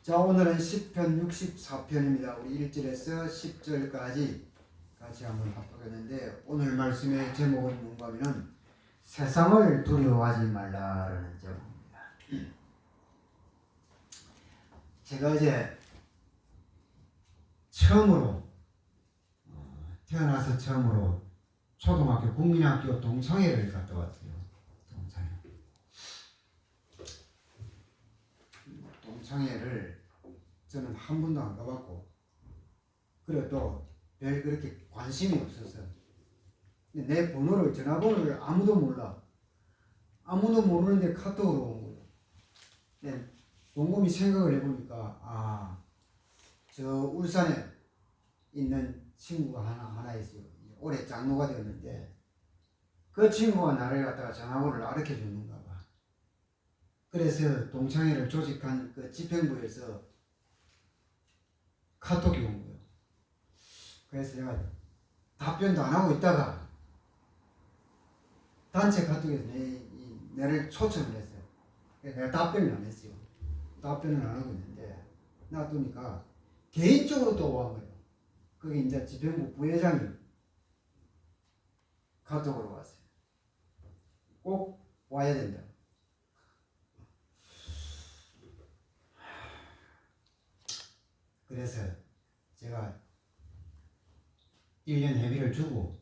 자, 오늘은 10편 64편입니다. 우리 1절에서 10절까지 같이 한번 합독했는데, 오늘 말씀의 제목은 뭔가 하면은 세상을 두려워하지 말라라는 제목입니다. 제가 이제 태어나서 처음으로 초등학교 국민학교 동창회를 갔다 왔어요. 동창회를 저는 한 번도 안 가봤고, 그리고 또 별 그렇게 관심이 없어서 내 번호를, 전화번호를 아무도 몰라. 아무도 모르는데 카톡으로 온 거예요. 네, 곰곰이 생각을 해보니까 저 울산에 있는 친구가 하나 있어요. 올해 장로가 되었는데 그 친구가 나를 갖다가 전화번호를 알려줘 주는가 봐. 그래서 동창회를 조직한 그 집행부에서 카톡이 온 거예요. 그래서 내가 답변도 안 하고 있다가 단체 카톡에서 내를 초청을 했어요. 그래서 내가 답변을 안 했어요. 답변을 안 하고 있는데 놔두니까 개인적으로 또 온 거예요. 그게 이제 집행부 부회장이 카톡으로 왔어요. 꼭 와야 된다. 그래서 제가 1년 회비를 주고,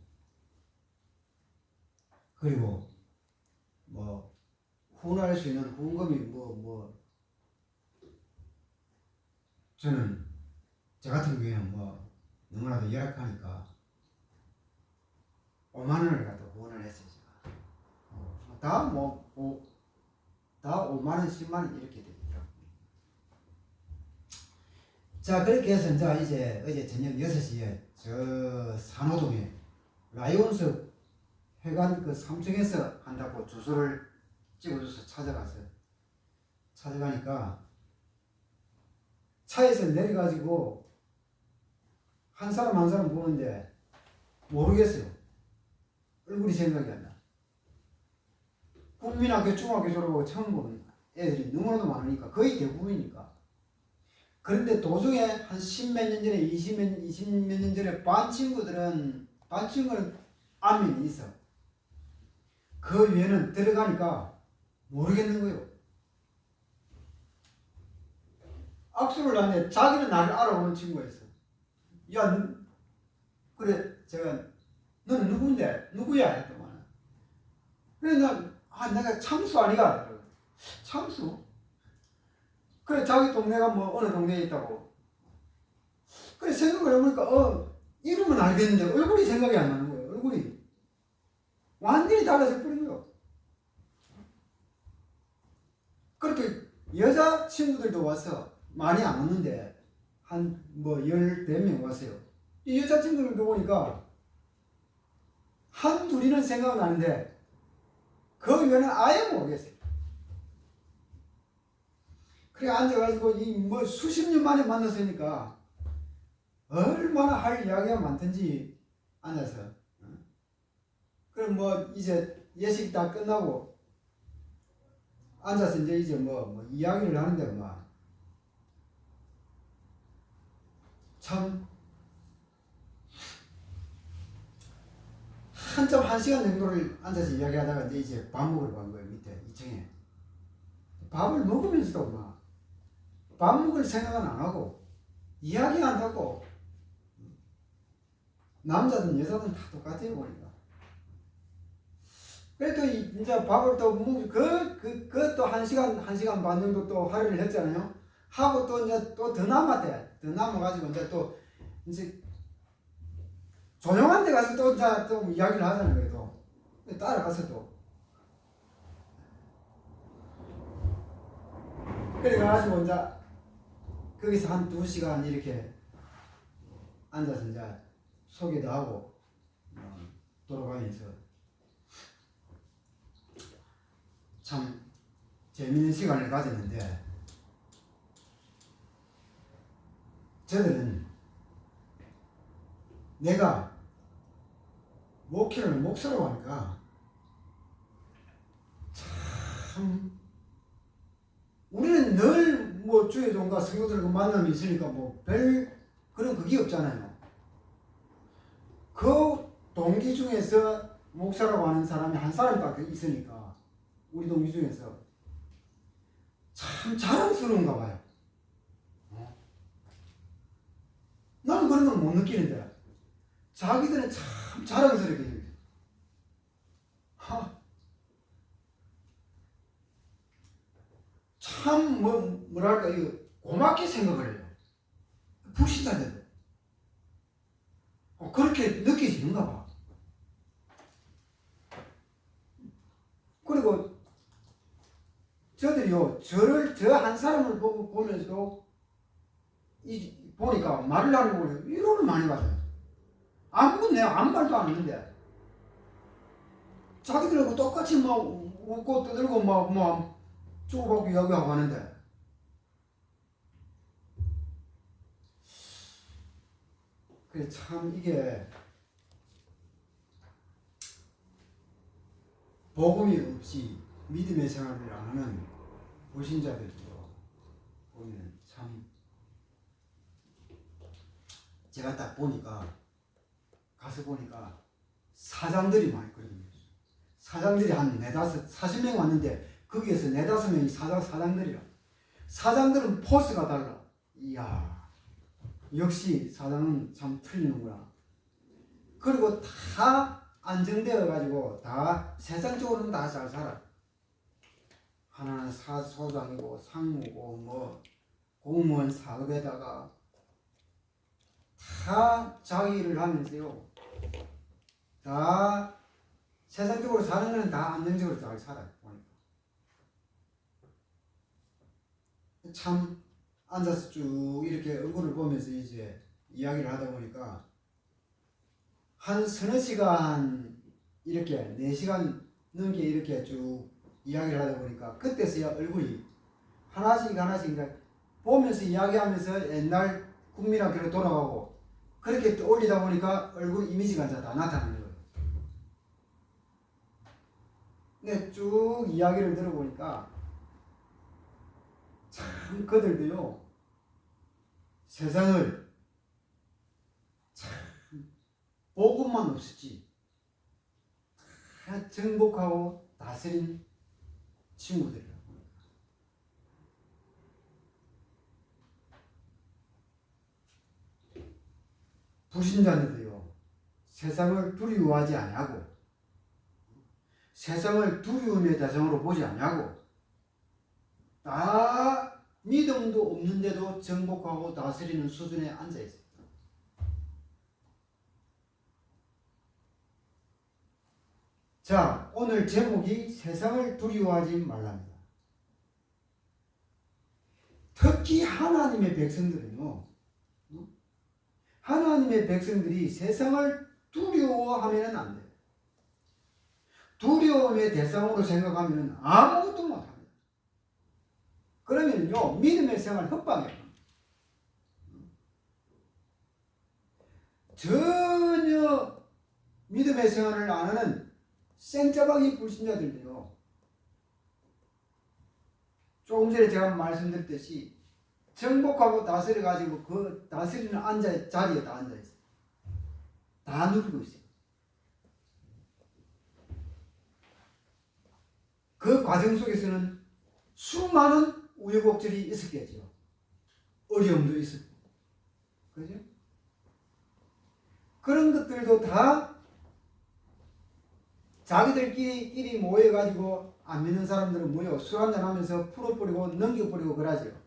그리고 후원할 수 있는 후원금이 저는 저 같은 경우에는 너무나도 열악하니까 5만 원을 갖다 후원을 했어요. 제가 다 5만 원, 10만 원 이렇게 되더라고요. 자, 그렇게 해서 이제 어제 저녁 6시에 저 산호동에 라이온스 회관 그 3층에서 한다고 주소를 찍어줘서 찾아가니까 차에서 내려가지고 한 사람 한 사람 보는데 모르겠어요. 얼굴이 생각이 안 나. 국민학교 중학교 졸업하고 처음 보는 애들이 너무나도 많으니까, 거의 대부분이니까. 그런데 도중에 한 10몇 년 전에 20몇 년 전에 반 친구는 안면이 있어. 그 위에는 들어가니까 모르겠는 거예요. 악수를 하는데 자기는 나를 알아보는 친구였어. 야, 그래, 제가 너는 누군데? 누구야? 했더만. 그래, 내가 창수 아니가? 창수? 그래, 자기 동네가 어느 동네에 있다고. 그래, 생각을 해보니까 이름은 알겠는데 얼굴이 생각이 안 나는 거예요. 얼굴이 완전히 달라져 버린 거예요. 그렇게 여자 친구들도 와서 많이 안 왔는데 한 14명 왔어요. 이 여자 친구들도 보니까 한둘이는 생각은 나는데 그 외에는 아예 모르겠어요. 그래 앉아가지고 수십 년 만에 만났으니까 얼마나 할 이야기가 많던지 앉아서. 그럼 이제 예식 다 끝나고 앉아서 이제 이야기를 하는데 참 한참 1시간 정도를 앉아서 이야기하다가 이제 밥 먹으러 간 거예요. 밑에 2층에 밥을 먹으면서도 밥 먹을 생각은 안 하고 이야기한다고. 남자든 여자든 다 똑같아요 보니까. 그래도 이제 밥을 또 먹고 그것도 1시간 반 정도 또 할애를 했잖아요. 하고 또 이제 또 더 남았대. 더 남아가지고 이제 조용한 데 가서 또 이야기를 하자는 거예요. 또 따라가서 또. 그래가지고 이제 거기서 한 2시간 이렇게 앉아서 이제 소개도 하고 돌아가면서 참 재밌는 시간을 가졌는데, 저들은 내가 목회를 목사로 하니까 참 우리는 늘 뭐 주의 종과 성도들과 만남이 있으니까 뭐 별 그런 그게 없잖아요. 그 동기 중에서 목사라고 하는 사람이 한 사람밖에 있으니까 우리 동기 중에서 참 자랑스러운가 봐요. 나는 그런 걸 못 느끼는데 자기들은 참 자랑스럽게 해요. 참 뭐랄까 이거 고맙게 생각을 해요. 불신자들 그렇게 느끼지는가 봐. 그리고 저들이요 저 한 사람을 보면서 보니까 말을 하는 거 위로를 많이 받아요. 내가 아무 말도 안 했는데 자기들하고 똑같이 막 웃고 떠들고 막 주고받고 이야기하고 하는데 그래 참 이게 복음이 없이 믿음의 생활을 안 하는 불신자들도 보면 참 제가 딱 가서 보니까 사장들이 많이 있거든요. 사장들이 한 40명 왔는데 거기에서 4-5명이 사장들이라. 사장들은 포스가 달라. 이야 역시 사장은 참 틀리는구나. 그리고 다 안정되어 가지고 다 세상적으로는 다 잘 살아. 하나는 소장이고 상무고 뭐 공무원 사업에다가 다 자기 일을 하면서요 다 세상적으로 사는 거는 다 안정적으로 잘 살아요. 참 앉아서 쭉 이렇게 얼굴을 보면서 이제 이야기를 하다 보니까 한 서너 시간 이렇게 4시간 넘게 이렇게 쭉 이야기를 하다 보니까 그때서야 얼굴이 하나씩 이제 보면서 이야기하면서 옛날 국민학교로 돌아가고 그렇게 올리다 보니까 얼굴 이미지가 이제 다 나타나는 거예요. 근데 쭉 이야기를 들어보니까 참 그들도요 세상을 참 복음만 없었지 다 정복하고 다스린 친구들이라고. 불신자들도요 세상을 두려워하지 아니하고 세상을 두려움의 대상으로 보지 아니하고 다 믿음도 없는데도 정복하고 다스리는 수준에 앉아 있어요. 자, 오늘 제목이 세상을 두려워하지 말랍니다. 특히 하나님의 백성들은요, 하나님의 백성들이 세상을 두려워하면 안 돼요. 두려움의 대상으로 생각하면 아무것도 못합니다. 그러면요, 믿음의 생활 헛방이에요. 전혀 믿음의 생활을 안 하는 생짜방이 불신자들도요, 조금 전에 제가 말씀드렸듯이 정복하고 다스려가지고 그 다스리는 자리에 다 앉아있어요. 다 누리고 있어요. 그 과정 속에서는 수많은 우여곡절이 있었겠죠. 어려움도 있었고. 그죠? 그런 것들도 다 자기들끼리 모여가지고 안 믿는 사람들은 모여 술 한잔 하면서 풀어버리고 넘겨버리고 그러죠.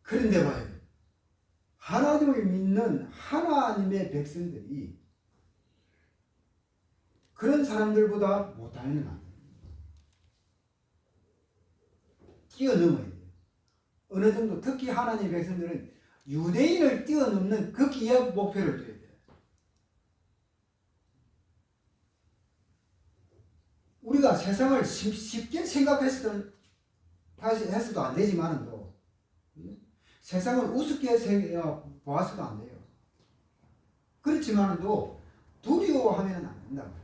그런데 봐요. 하나님을 믿는 하나님의 백성들이 그런 사람들보다 못하면 안 돼요. 뛰어넘어야 돼요. 어느 정도 특히 하나님의 백성들은 유대인을 뛰어넘는 극기의 목표를 둬야 돼요. 우리가 세상을 쉽게 생각해서도 안 되지만도 세상을 우습게 보아서도 안 돼요. 그렇지만도 두려워하면 안 된다.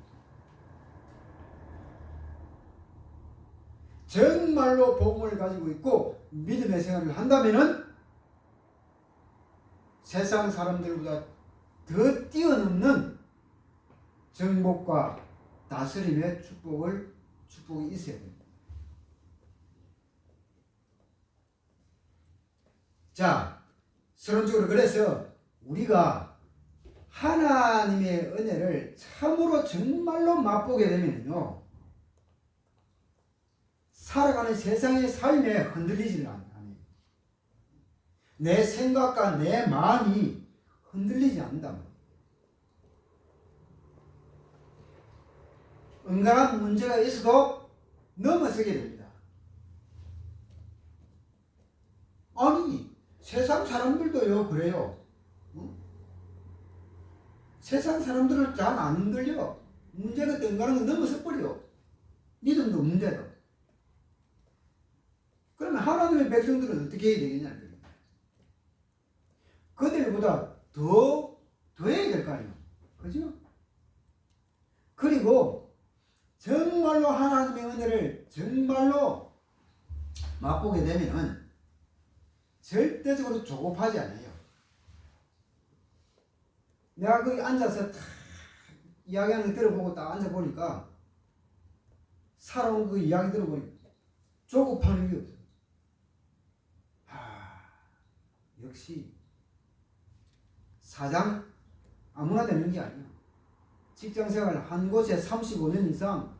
정말로 복음을 가지고 있고 믿음의 생활을 한다면은 세상 사람들보다 더 뛰어넘는 정복과 다스림의 축복이 있어야 됩니다. 자, 서론적으로 그래서 우리가 하나님의 은혜를 참으로 정말로 맛보게 되면요, 살아가는 세상의 삶에 흔들리지는 않아요. 내 생각과 내 마음이 흔들리지 않는다. 은간한 문제가 있어도 넘어서게 됩니다. 아니, 세상 사람들도요, 그래요. 세상 사람들을 잘 안 흔들려. 문제가 은간한 거 넘어서 버려. 믿음도 문제도. 그러면 하나님의 백성들은 어떻게 해야 되겠냐? 그들보다 더 해야 될 거 아니에요. 그죠? 그리고 정말로 하나님의 은혜를 정말로 맛보게 되면은 절대적으로 조급하지 않아요. 내가 거기 앉아서 딱 이야기하는 거 들어보고 딱 앉아보니까 살아온 그 이야기 들어보니까 조급하는 게 없어요. 역시 사장 아무나 되는 게 아니야. 직장생활 한 곳에 35년 이상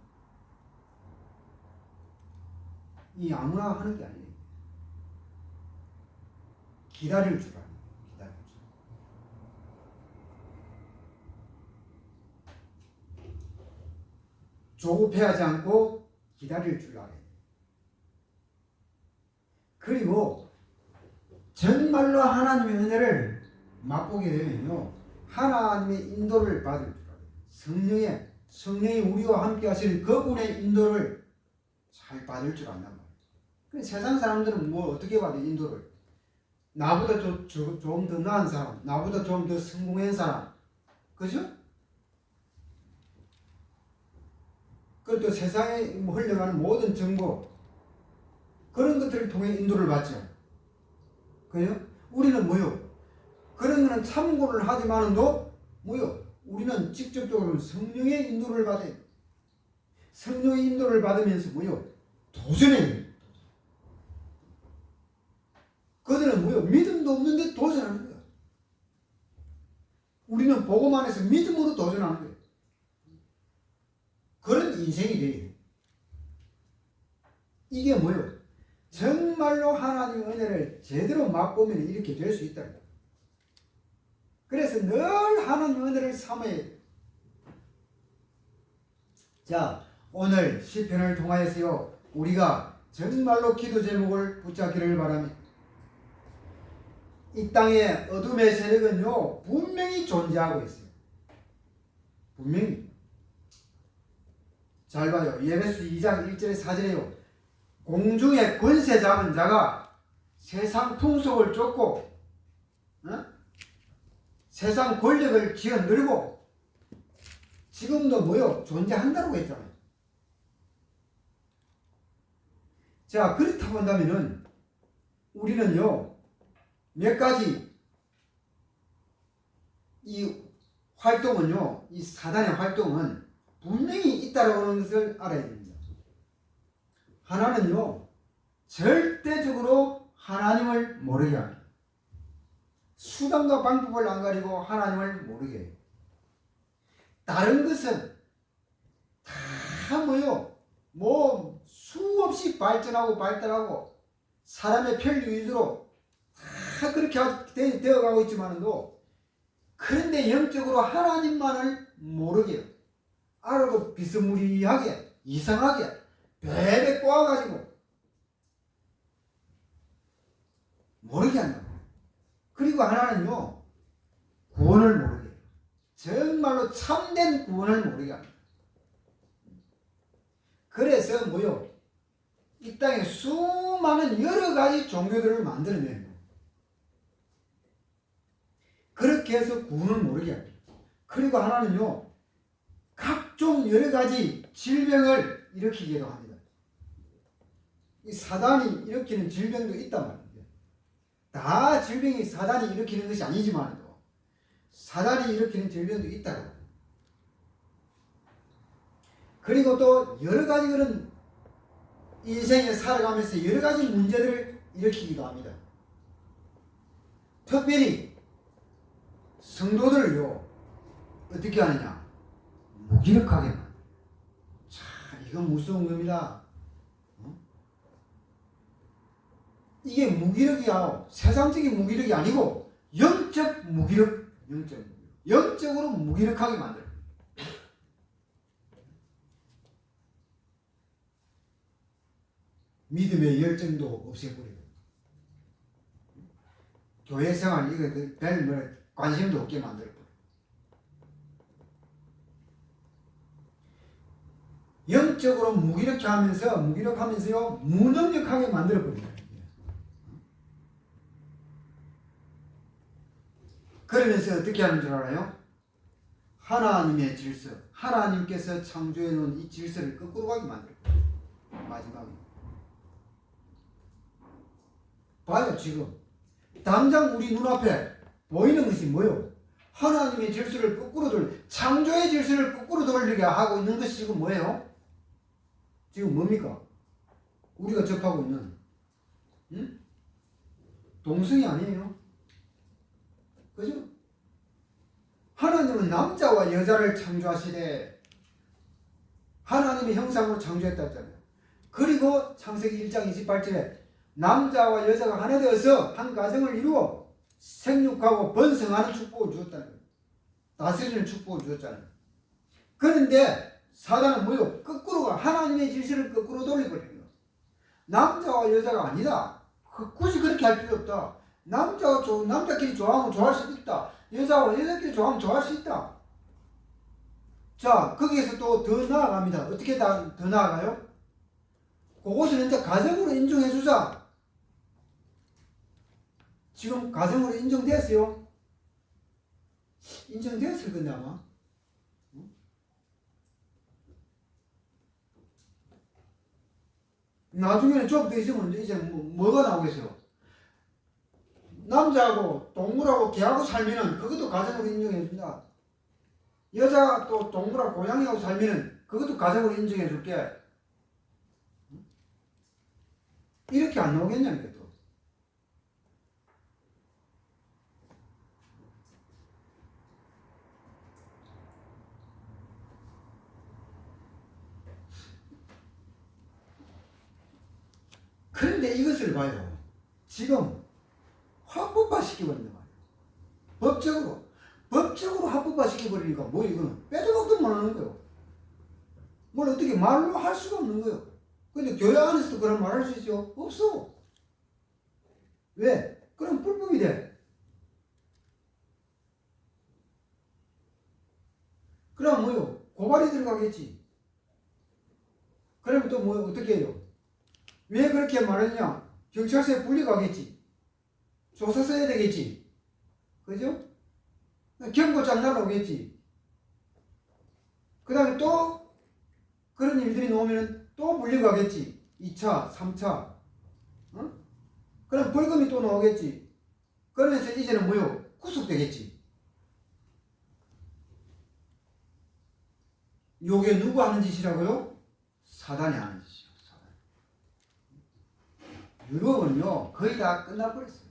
이 아무나 하는 게 아니에요. 기다릴 줄 알아요. 기다릴 줄. 조급해하지 않고 기다릴 줄 알아요. 그리고 정말로 하나님의 은혜를 맛보게 되면요, 하나님의 인도를 받을 줄 알아요. 성령이 우리와 함께 하시는 그분의 인도를 잘 받을 줄 안단 말이에요. 세상 사람들은 뭐 어떻게 받아요? 인도를. 나보다 좀 더 나은 사람, 나보다 좀 더 성공한 사람, 그죠? 그리고 또 세상에 흘러가는 모든 정보, 그런 것들을 통해 인도를 받죠. 그죠? 우리는 뭐요? 그런 거는 참고를 하지만도 뭐요? 우리는 직접적으로 성령의 인도를 받아요. 성령의 인도를 받으면서 뭐요? 도전해요. 그들은 뭐요? 믿음도 없는데 도전하는 거야. 우리는 복음 안에서 믿음으로 도전하는 거예요. 그런 인생이 돼요. 이게 뭐요? 정말로 하나님의 은혜를 제대로 맛보면 이렇게 될 수 있다. 그래서 늘 하나님의 은혜를 삼아야 돼요. 자, 오늘 시편을 통하여서요, 우리가 정말로 기도 제목을 붙잡기를 바랍니다. 이 땅에 어둠의 세력은요, 분명히 존재하고 있어요. 분명히. 잘 봐요. 에베소 2장 1절에 4절에요. 공중의 권세 잡은 자가 세상 풍속을 쫓고 세상 권력을 쥐어늘고 지금도 뭐요? 존재한다고 했잖아요. 자, 그렇다고 한다면은 우리는요, 몇 가지 이 활동은요, 이 사단의 활동은 분명히 있다라고 하는 것을 알아야 됩니다. 하나는요, 절대적으로 하나님을 모르게 합니다. 수단과 방법을 안 가리고 하나님을 모르게 해요. 다른 것은 다 뭐요? 뭐 수없이 발전하고 사람의 편리 위주로 다 그렇게 되어가고 있지만도, 그런데 영적으로 하나님만을 모르게 해요. 알아도 비스무리하게, 이상하게, 베베 꼬아가지고 모르게 한다. 그리고 하나는요, 구원을 모르게 해요. 정말로 참된 구원을 모르게 합니다. 그래서 뭐요? 이 땅에 수많은 여러 가지 종교들을 만들어내요. 그렇게 해서 구원을 모르게 합니다. 그리고 하나는요, 각종 여러 가지 질병을 일으키기도 합니다. 이 사단이 일으키는 질병도 있단 말이에요. 다 질병이 사단이 일으키는 것이 아니지만도 사단이 일으키는 질병도 있다고. 그리고 또 여러 가지 그런 인생에 살아가면서 여러 가지 문제들을 일으키기도 합니다. 특별히 성도들을요 어떻게 하느냐, 무기력하게 만들어요. 참 이건 무서운 겁니다. 이게 무기력이야. 세상적인 무기력이 아니고 영적 무기력, 영적으로 무기력하게 만들어요. 믿음의 열정도 없애버리고 교회 생활 이거 별 관심도 없게 만들어버려요. 영적으로 무기력하면서요 무능력하게 만들어버려요. 그러면서 어떻게 하는 줄 알아요? 하나님의 질서, 하나님께서 창조해 놓은 이 질서를 거꾸로 가게 만들어요. 마지막에 봐요. 지금 당장 우리 눈앞에 보이는 것이 뭐예요? 하나님의 질서를 거꾸로 창조의 질서를 거꾸로 돌리게 하고 있는 것이 지금 뭐예요? 지금 뭡니까? 우리가 접하고 있는 동성이 아니에요. 그죠? 하나님은 남자와 여자를 창조하시되 하나님의 형상으로 창조했다 했잖아요. 그리고 창세기 1장 28절에 남자와 여자가 하나 되어서 한 가정을 이루어 생육하고 번성하는 축복을 주었다는 거예요. 다스리는 축복을 주었잖아요. 그런데 사단은 뭐예요? 거꾸로가 하나님의 질서를 거꾸로 돌려버리는 거예요. 남자와 여자가 아니다. 굳이 그렇게 할 필요 없다. 남자끼리 좋아하면 좋아할 수도 있다. 여자와 여자끼리 좋아하면 좋아할 수 있다. 자, 거기에서 또 더 나아갑니다. 어떻게 더 나아가요? 그것을 이제 가정으로 인정해주자. 지금 가정으로 인정됐어요? 인정됐을 건데 아마. 나중에는 좀 더 있으면 이제 뭐가 나오겠어요? 남자하고 동물하고 개하고 살면은 그것도 가정으로 인정해준다. 여자가 또 동물하고 고양이하고 살면은 그것도 가정으로 인정해줄게. 이렇게 안 나오겠냐니까 또. 그런데 이것을 봐요. 지금 합법화 시켜버린단 말이에요. 법적으로 합법화 시켜버리니까 뭐 이거는 빼도 박도 못하는 거예요. 뭘 어떻게 말로 할 수가 없는 거예요. 근데 교회 안에서도 그런 말 할 수 있어요? 없어. 왜? 그럼 불법이 돼. 그럼 뭐요? 고발이 들어가겠지. 그러면 또 뭐 어떻게 해요? 왜 그렇게 말했냐? 경찰서에 불려가겠지. 조사 써야 되겠지. 그죠? 경고장 날라오겠지. 그 다음에 또 그런 일들이 나오면 또 물려가겠지. 2차, 3차. 어? 그럼 벌금이 또 나오겠지. 그러면서 이제는 뭐요? 구속되겠지. 요게 누구 하는 짓이라고요? 사단이 하는 짓이요. 사단. 유럽은요 거의 다 끝나버렸어요.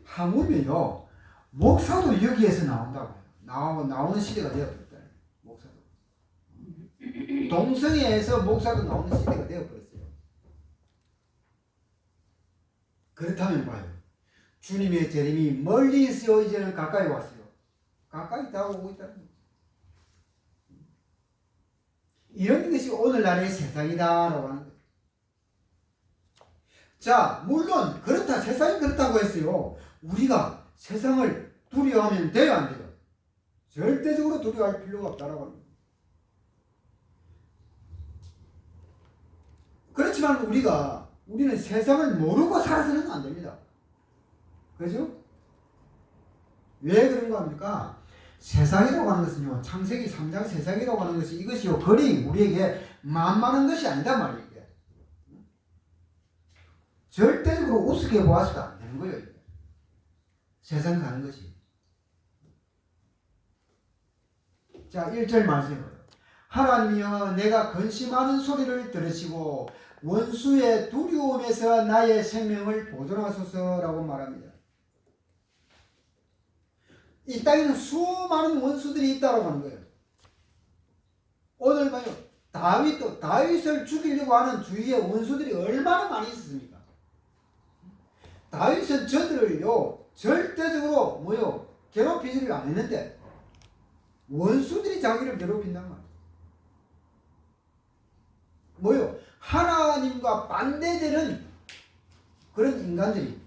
하물며요 목사도 여기에서 나온다고 해요. 나오는 시대가 되어버렸다. 목사도. 동성애에서 목사도 나오는 시대가 되어버렸어요. 그렇다면 봐요. 주님의 재림이 멀리 있어요? 이제는 가까이 왔어요? 가까이 다가오고 있다는 거죠. 이런 것이 오늘날의 세상이다라고 하는 거예요. 자, 물론 그렇다, 세상이 그렇다고 했어요. 우리가 세상을 두려워하면 돼요, 안 돼요? 절대적으로 두려워할 필요가 없다라고 합니다. 그렇지만 우리는 세상을 모르고 살아서는 안 됩니다. 그죠? 왜 그런 거 합니까? 세상이라고 하는 것은요, 창세기 3장 세상이라고 하는 것이 이것이요, 그리 우리에게 만만한 것이 아니다 말이에요. 이게. 절대적으로 우습게 보아서도 안 되는 거예요. 이게. 세상 사는 것이. 자, 1절 말씀해요. 하나님이여 내가 근심하는 소리를 들으시고 원수의 두려움에서 나의 생명을 보존하소서라고 말합니다. 이 땅에는 수많은 원수들이 있다고 하는 거예요. 오늘 봐요. 다윗을 죽이려고 하는 주위에 원수들이 얼마나 많이 있었습니까? 다윗은 저들을요 절대적으로 괴롭히지를 않았는데 원수들이 자기를 괴롭힌단 말이에요. 하나님과 반대되는 그런 인간들이.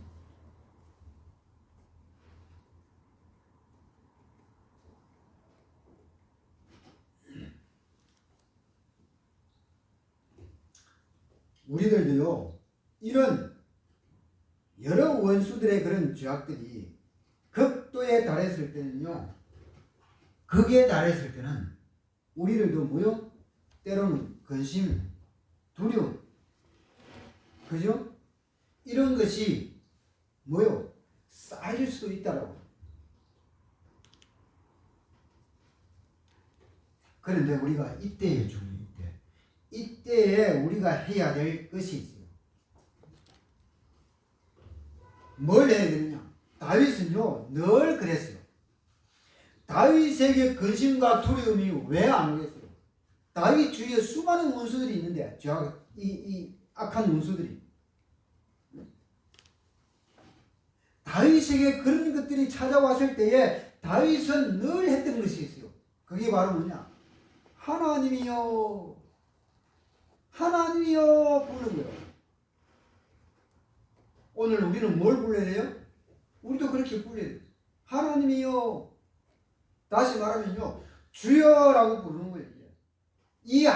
우리들도요, 이런 여러 원수들의 그런 죄악들이 극도에 달했을 때는요, 극에 달했을 때는 우리들도 때로는 근심, 두려움, 그죠? 이런 것이 쌓일 수도 있다라고. 그런데 우리가 이때에 이때에 우리가 해야 될 것이 있어요. 뭘 해야 되느냐? 다윗은요 늘 그랬어요. 다윗에게 근심과 두려움이 왜 안 오겠어요? 다윗 주위에 수많은 원수들이 있는데, 이 악한 원수들이. 다윗에게 그런 것들이 찾아왔을 때에 다윗은 늘 했던 것이 있어요. 그게 바로 뭐냐? 하나님이여, 하나님이여 부르는 거예요. 오늘 우리는 뭘 불러야 돼요? 우리도 그렇게 불러야 돼요. 하나님이여. 다시 말하면요, 주여라고 부르는 거예요. 이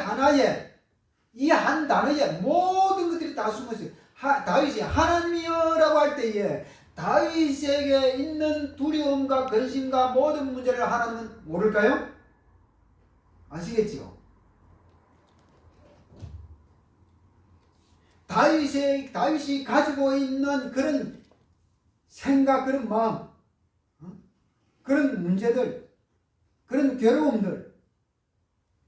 한 단어에 모든 것들이 다 숨어 있어요. 다윗이 하나님이여라고 할 때에 다윗에게 있는 두려움과 근심과 모든 문제를 하나님은 모를까요? 아시겠죠? 다윗이 가지고 있는 그런 생각, 그런 마음, 그런 문제들, 그런 괴로움들,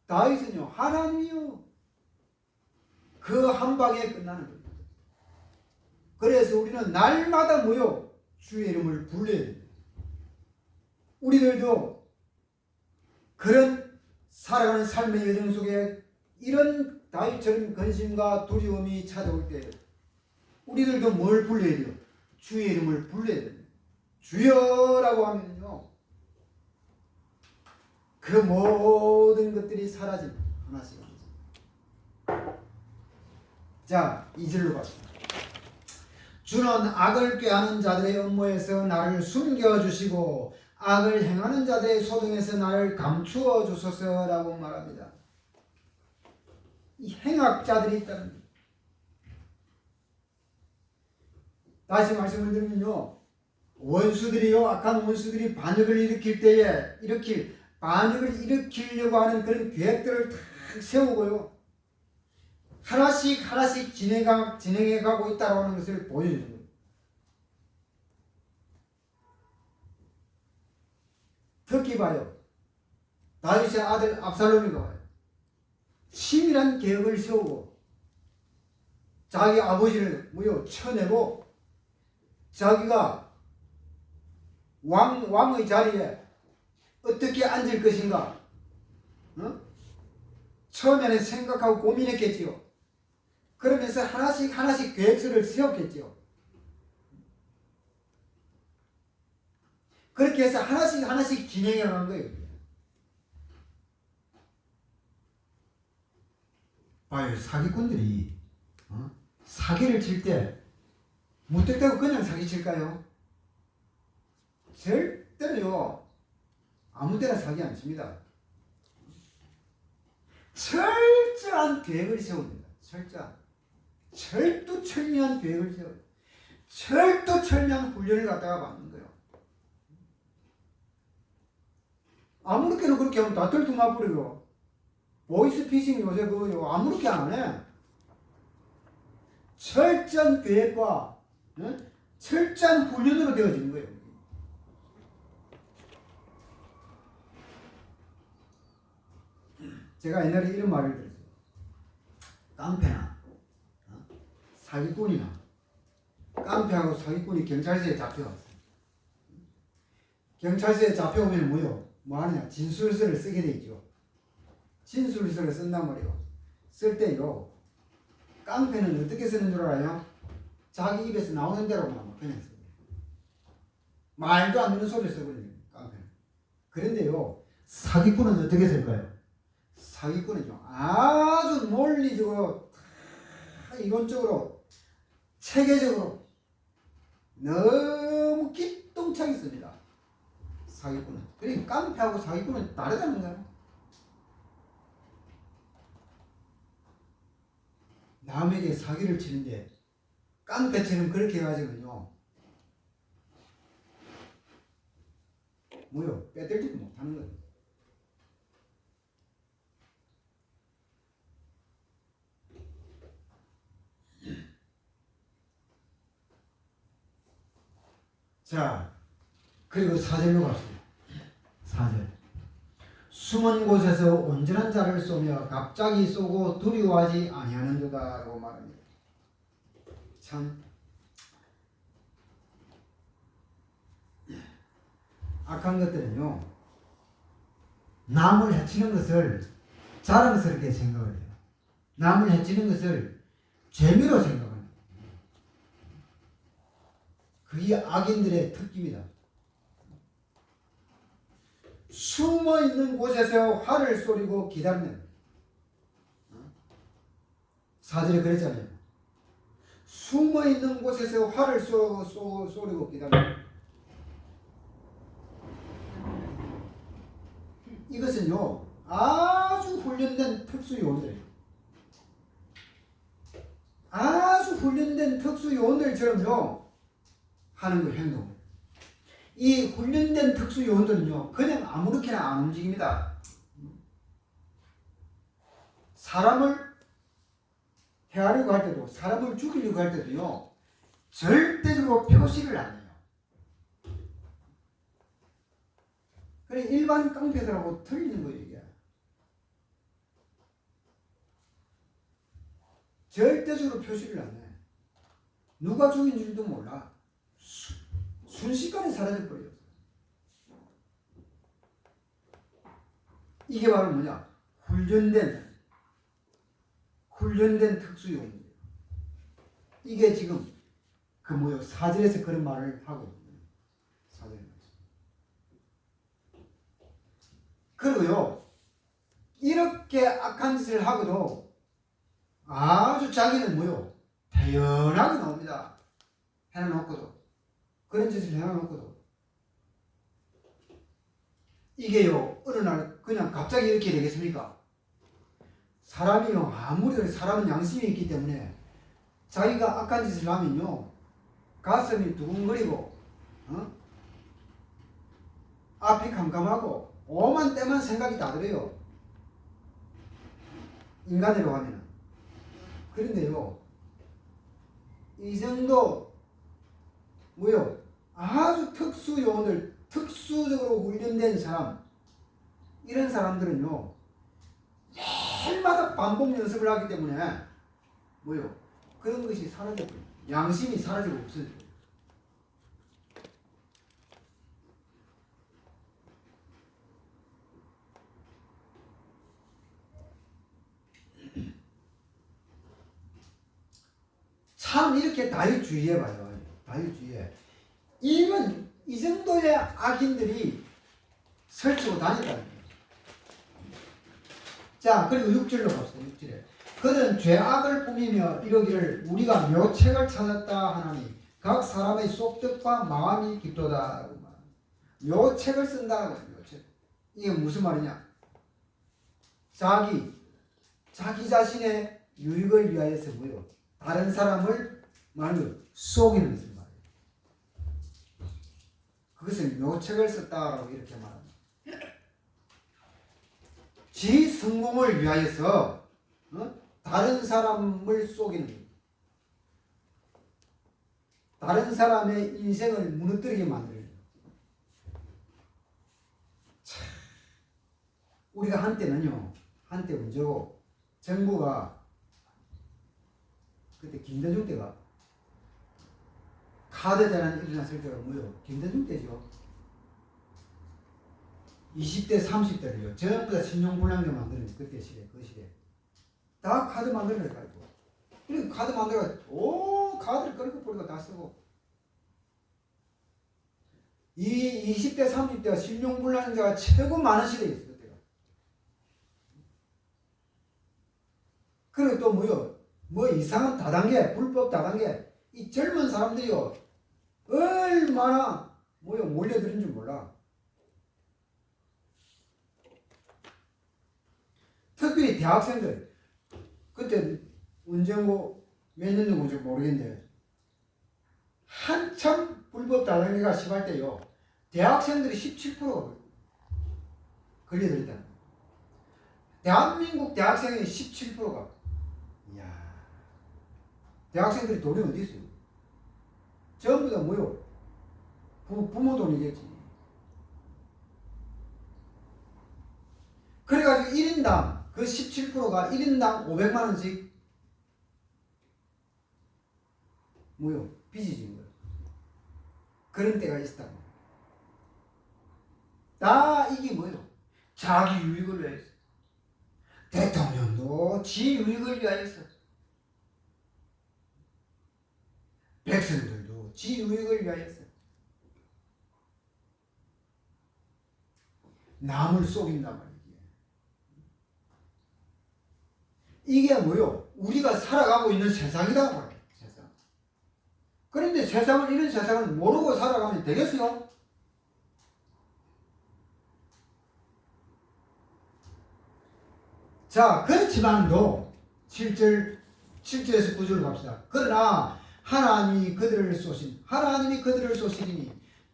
다윗은요, 하나님이요, 그 한 방에 끝나는 겁니다. 그래서 우리는 날마다 주의 이름을 불러야 됩니다. 우리들도 그런 살아가는 삶의 여정 속에 이런 다윗처럼 근심과 두려움이 찾아올 때 우리들도 뭘 불러야 돼요? 주의 이름을 불러야 됩니다. 주여라고 하면요, 그 모든 것들이 사라집니다. 하나씩. 자, 2절로 갑시다. 주는 악을 꾀하는 자들의 음모에서 나를 숨겨주시고 악을 행하는 자들의 소동에서 나를 감추어 주소서라고 말합니다. 이 행악자들이 있다는 거예요. 다시 말씀을 드리면요, 원수들이요, 악한 원수들이 반역을 반역을 일으키려고 하는 그런 계획들을 다 세우고요, 하나씩 진행해 가고 있다고 하는 것을 보여주는 거예요. 특히 봐요, 다윗의 아들 압살롬이 봐요. 치밀한 계획을 세우고 자기 아버지를 쳐내고 자기가 왕의 자리에 어떻게 앉을 것인가, 처음에는 생각하고 고민했겠지요. 그러면서 하나씩 계획서를 세웠겠지요. 그렇게 해서 하나씩 진행해 간 거예요. 봐요, 사기꾼들이 사기를 칠 때 무턱대고 그냥 사기칠까요? 절대로요, 아무 데나 사기 안 칩니다. 철저한 계획을 세웁니다. 철두철미한 계획을 세워요. 철두철미한 훈련을 갖다가 받는 거예요. 아무렇게나 그렇게 하면 다 들통나버리고. 보이스피싱 요새 그거 아무렇게 안 해. 철저한 계획과 철저한 훈련으로 되어지는 거예요. 제가 옛날에 이런 말을 들었어요. 깡패나 사기꾼이나 깡패하고 사기꾼이 경찰서에 잡혀왔어요. 경찰서에 잡혀오면 뭐 하느냐? 진술서를 쓰게 돼 있죠. 진술서를 쓴단 말이에요. 쓸 때요. 깡패는 어떻게 쓰는 줄 알아요? 자기 입에서 나오는 대로만 그냥 써요. 말도 안 되는 소리를 써버려요. 깡패는. 그런데요. 사기꾼은 어떻게 쓸까요? 사기꾼은요. 아주 논리적으로 이론적으로 체계적으로 너무 기똥차게 씁니다. 사기꾼은. 그러니까 깡패하고 사기꾼은 다르다는 거예요. 남에게 사기를 치는데 깡패처럼 그렇게 해가지고요. 빼들지도 못하는 거예요. 자, 그리고 4절로 갑시다. 4절. 숨은 곳에서 온전한 자를 쏘며 갑자기 쏘고 두려워하지 아니하는도다라고 말합니다. 참 악한 것들은요, 남을 해치는 것을 자랑스럽게 생각을 해요. 남을 해치는 것을 재미로 생각합니다. 그게 악인들의 특기입니다. 숨어있는 곳에서 활을 쏘리고 기다리는, 4절에 그랬잖아요. 숨어있는 곳에서 활을 쏘리고 기다리는. 이것은요, 아주 훈련된 특수요원들이에요. 아주 훈련된 특수요원들처럼요 하는 그 행동. 이 훈련된 특수요원들은요 그냥 아무렇게나 안 움직입니다. 사람을 해하려고 할 때도, 사람을 죽이려고 할 때도요 절대적으로 표시를 안 해요. 그래 일반 깡패들하고 틀리는 거예요. 이게 절대적으로 표시를 안 해. 누가 죽인 줄도 몰라. 순식간에 사라져 버려요. 이게 바로 뭐냐? 훈련된 특수요원이에요. 이게 지금 그 4절에서 그런 말을 하고 있는 4절에. 그리고요 이렇게 악한 짓을 하고도 아주 자기는 태연하게 나옵니다. 해놓고도, 그런 짓을 해놓고도 이게요 어느 날 그냥 갑자기 이렇게 되겠습니까? 사람이요 아무리 사람은 양심이 있기 때문에 자기가 악한 짓을 하면요 가슴이 두근거리고 앞이 캄캄하고 오만 때만 생각이 다 들어요. 인간으로 하면. 그런데요 이 정도 아주 특수요원들, 특수적으로 훈련된 사람, 이런 사람들은요 매일마다 반복 연습을 하기 때문에 그런 것이 사라져버려요. 양심이 사라지고 없어져요. 참 이렇게 다윗주의해 봐요. 다윗주의해. 이 정도의 악인들이 설치고 다녔다는 거예요. 자, 그리고 6절로 갑시다. 6절에. 그들은 죄악을 꾸미며 이러기를 우리가 묘책을 찾았다 하나니 각 사람의 속뜻과 마음이 깊도다. 묘책을 쓴다는 거예요. 묘책. 이게 무슨 말이냐? 자기 자신의 유익을 위하여서 다른 사람을 속이는 것을 말이에요. 그것을 묘책을 썼다라고 이렇게 말합니다. 지 성공을 위하여서 다른 사람을 속이는 거예요. 다른 사람의 인생을 무너뜨리게 만드는 거예요. 우리가 한때는요, 한때 문제고 정부가 그때 김대중 때가 카드 대란이 일어났을 때가 뭐요? 김대중 때죠. 20대, 30대를요. 전부 다 신용불량자 만드는 그때 시대, 그 시대. 다 카드 만들어가지고. 그리고 카드 만들어가지고, 카드를 끌고 뿌리고 다 쓰고. 이 20대, 30대가 신용불량자가 최고 많은 시대였어요, 그때가. 그리고 또 뭐요? 뭐 이상한 다단계, 불법 다단계. 이 젊은 사람들이요. 얼마나 뭐요? 몰려드는 줄 몰라. 특별히 대학생들, 그때 언제고 몇 년 전인지 모르겠는데 한참 불법 다단계가 심할 때요, 대학생들이 17%가 걸려들었다. 대한민국 대학생의 17%가. 이야, 대학생들이 돈이 어디 있어요? 전부 다 뭐요? 부모 돈이겠지. 그래가지고 1인당 그 17%가 1인당 500만 원씩 뭐요? 빚이 지는 거예요. 그런 때가 있었다고. 다 이게 뭐요? 자기 유익을 위해서. 대통령도 지 유익을 위하여서. 백성들도 지 유익을 위하여서. 남을 속인단 말이에요. 이게 뭐요? 우리가 살아가고 있는 세상이다 말이에요. 세상. 그런데 세상을, 이런 세상을 모르고 살아가면 되겠어요? 자, 그렇지만도 7절에서 9절을 갑시다. 그러나 하나님이 그들을 쏘시리니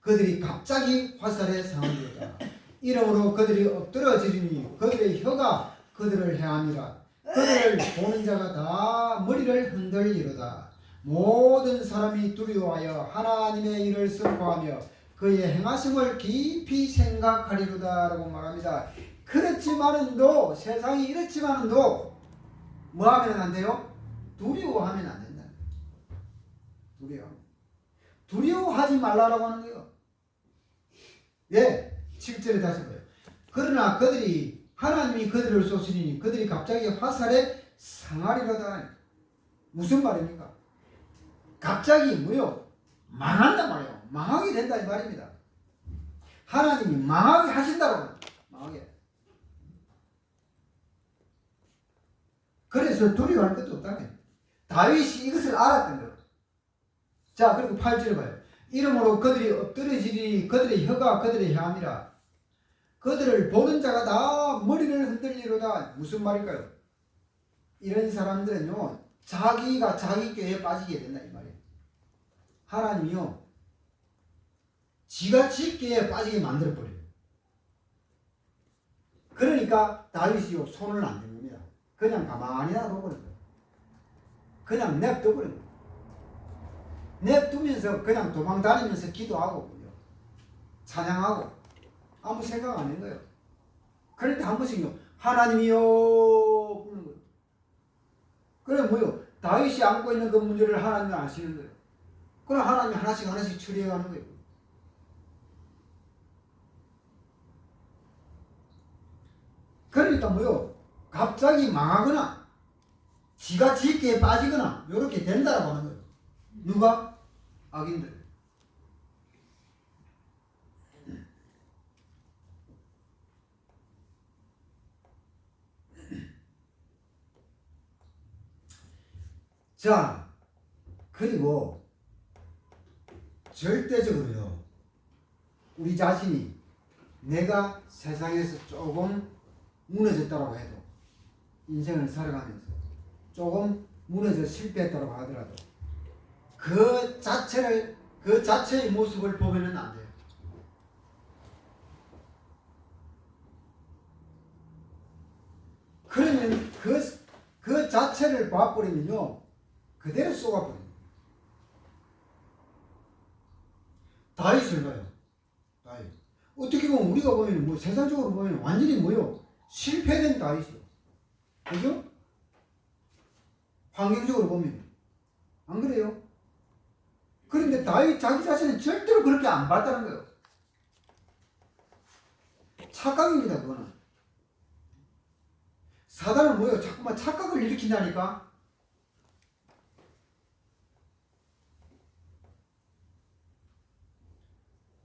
그들이 갑자기 화살에 상하리로다. 이러므로 그들이 엎드러지리니 그들의 혀가 그들을 해함이라. 그들을 보는 자가 다 머리를 흔들리로다. 모든 사람이 두려워하여 하나님의 일을 선포하며 그의 행하심을 깊이 생각하리로다 라고 말합니다. 그렇지만은도, 세상이 이렇지만은도 뭐 하면 안 돼요? 두려워하면 안 된다. 두려워하지 말라라고 하는 거예요. 예, 7절에 다시 봐요. 그러나 하나님이 그들을 쏘시리니 그들이 갑자기 화살에 상하리로다. 무슨 말입니까? 갑자기 뭐요? 망한단 말이에요. 망하게 된다 이 말입니다. 하나님이 망하게 하신다고. 망하게. 그래서 두려워할 것도 없다며. 다윗이 이것을 알았던 거예요. 자, 그리고 8절 봐요. 이러므로 그들이 엎드러지리니 그들의 혀가 그들의 혀함이라. 그들을 보는 자가 다 머리를 흔들리로다. 무슨 말일까요? 이런 사람들은요, 자기가 자기 꾀에 빠지게 된다 이 말이에요. 하나님이요, 지가 지 꾀에 빠지게 만들어버려요. 그러니까 다윗이요, 손을 안 댄 겁니다. 그냥 가만히 놔둬버린 거예요. 그냥 냅둬버린 거예요. 냅두면서 그냥 도망다니면서 기도하고 찬양하고 아무 생각 안 한 거예요. 그런데 한 번씩요, 하나님이요 부르는 거예요. 그래 뭐요? 다윗이 안고 있는 그 문제를 하나님이 아시는 거예요. 그럼 하나님이 하나씩 처리해가는 거예요. 그러니까 뭐요? 갑자기 망하거나 지가 짓기에 빠지거나 이렇게 된다라고 하는 거예요. 누가? 악인들. 자, 그리고 절대적으로요, 우리 자신이 내가 세상에서 조금 무너졌다고 해도, 인생을 살아가면서 조금 무너져 실패했다고 하더라도 그 자체의 모습을 보면은 안 돼요. 그러면 그 자체를 봐버리면요 그대로 쏘아버립니다. 다윗을 봐요. 다윗. 어떻게 보면 우리가 보면 뭐 세상적으로 보면 완전히 뭐요 실패된 다윗이요. 그죠? 환경적으로 보면 안 그래요? 그런데 다윗 자기 자신은 절대로 그렇게 안 봤다는 거예요. 착각입니다. 그거는. 사단은 뭐예요? 자꾸만 착각을 일으킨다니까.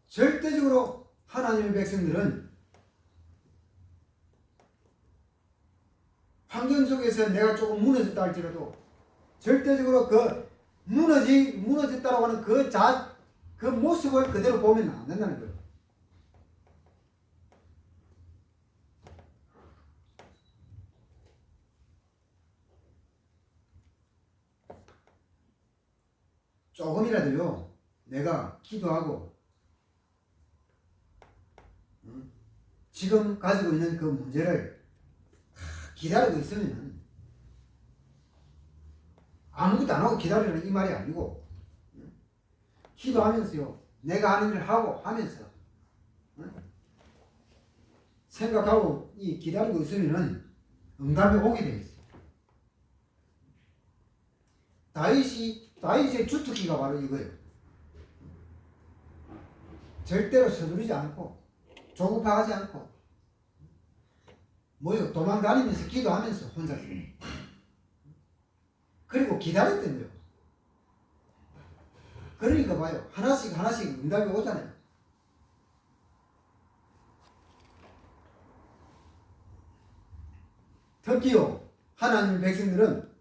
절대적으로 하나님의 백성들은 환경 속에서 내가 조금 무너졌다 할지라도 절대적으로 그 무너졌다라고 하는 그 모습을 그대로 보면 안 된다는 거예요. 조금이라도요, 내가 기도하고, 지금 가지고 있는 그 문제를 기다리고 있으면 아무것도 안 하고 기다리는 이 말이 아니고, 기도하면서요, 내가 하는 일을 하고 하면서, 생각하고 기다리고 있으면은 응답이 오게 되어 있어요. 다윗의 주특기가 바로 이거예요. 절대로 서두르지 않고 조급하지 않고 뭐요 도망다니면서 기도하면서 혼자서 그리고 기다렸던 거예요. 그러니까 봐요 하나씩 응답이 오잖아요. 특히요 하나님의 백성들은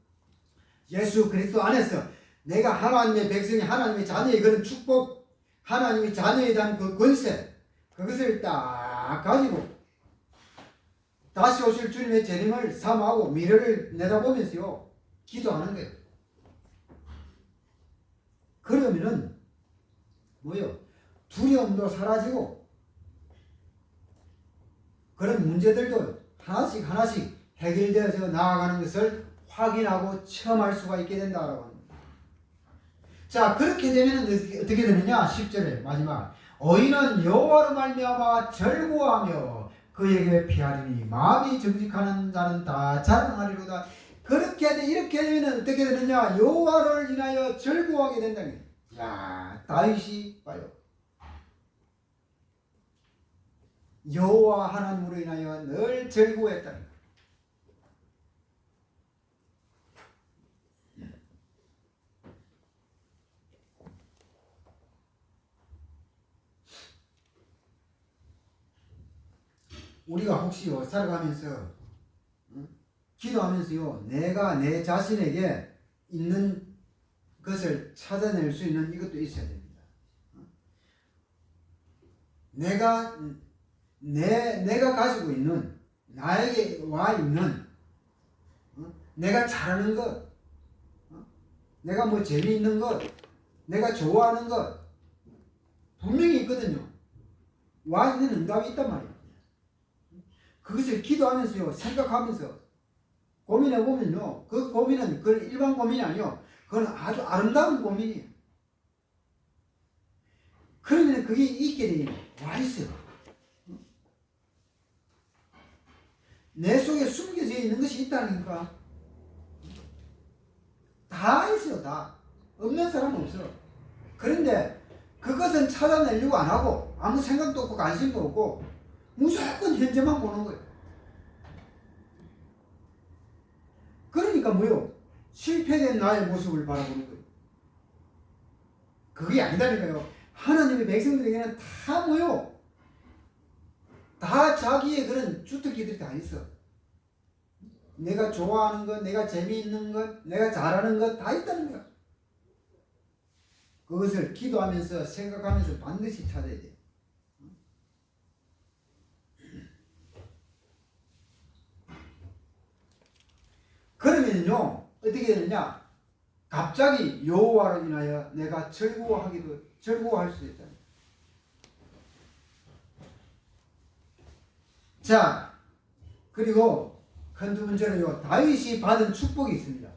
예수 그리스도 안에서 내가 하나님의 백성이 하나님의 자녀의 그런 축복, 하나님의 자녀에 대한 그 권세, 그것을 딱 가지고 다시 오실 주님의 재림을 사모하고 미래를 내다보면서요 기도하는 거예요. 그러면은 뭐요? 두려움도 사라지고 그런 문제들도 하나씩 해결되어서 나아가는 것을 확인하고 체험할 수가 있게 된다라고 합니다. 자, 그렇게 되면 어떻게 되느냐? 10절에 마지막 의인은 여호와로 말미암아 즐거워하며 그에게 피하리니 마음이 정직하는 자는 다 자랑하리로다. 이렇게 되면 어떻게 되느냐? 여호와를 인하여 즐거워하게 된다는 거예요. 야, 다윗이 봐요. 여호와 하나님으로 인하여 늘 즐거워했다는 거예요. 우리가 혹시요 살아가면서 기도하면서요 내가 내 자신에게 있는 것을 찾아낼 수 있는 이것도 있어야 됩니다. 내가 가지고 있는 나에게 와 있는 내가 잘하는 것, 내가 뭐 재미있는 것, 내가 좋아하는 것 분명히 있거든요. 와 있는 응답이 있단 말이에요. 그것을 기도하면서요 생각하면서 고민해보면요 그 고민은 그 일반 고민이 아니요 그건 아주 아름다운 고민이에요. 그러면 그게 있게 와 있어요. 내 속에 숨겨져 있는 것이 있다니까. 다 있어요. 다 없는 사람은 없어. 그런데 그것은 찾아내려고 안 하고 아무 생각도 없고 관심도 없고 무조건 현재만 보는 거예요. 그러니까 뭐요? 실패된 나의 모습을 바라보는 거예요. 그게 아니다니까요. 하나님의 백성들에게는 다 뭐요? 다 자기의 그런 주특기들이 다 있어. 내가 좋아하는 것, 내가 재미있는 것, 내가 잘하는 것 다 있다는 거야. 그것을 기도하면서 생각하면서 반드시 찾아야 돼. 그러면요 어떻게 되느냐? 갑자기 여호와로 인하여 내가 즐거워할 수 있다. 자, 그리고 한두 번째는요, 다윗이 받은 축복이 있습니다.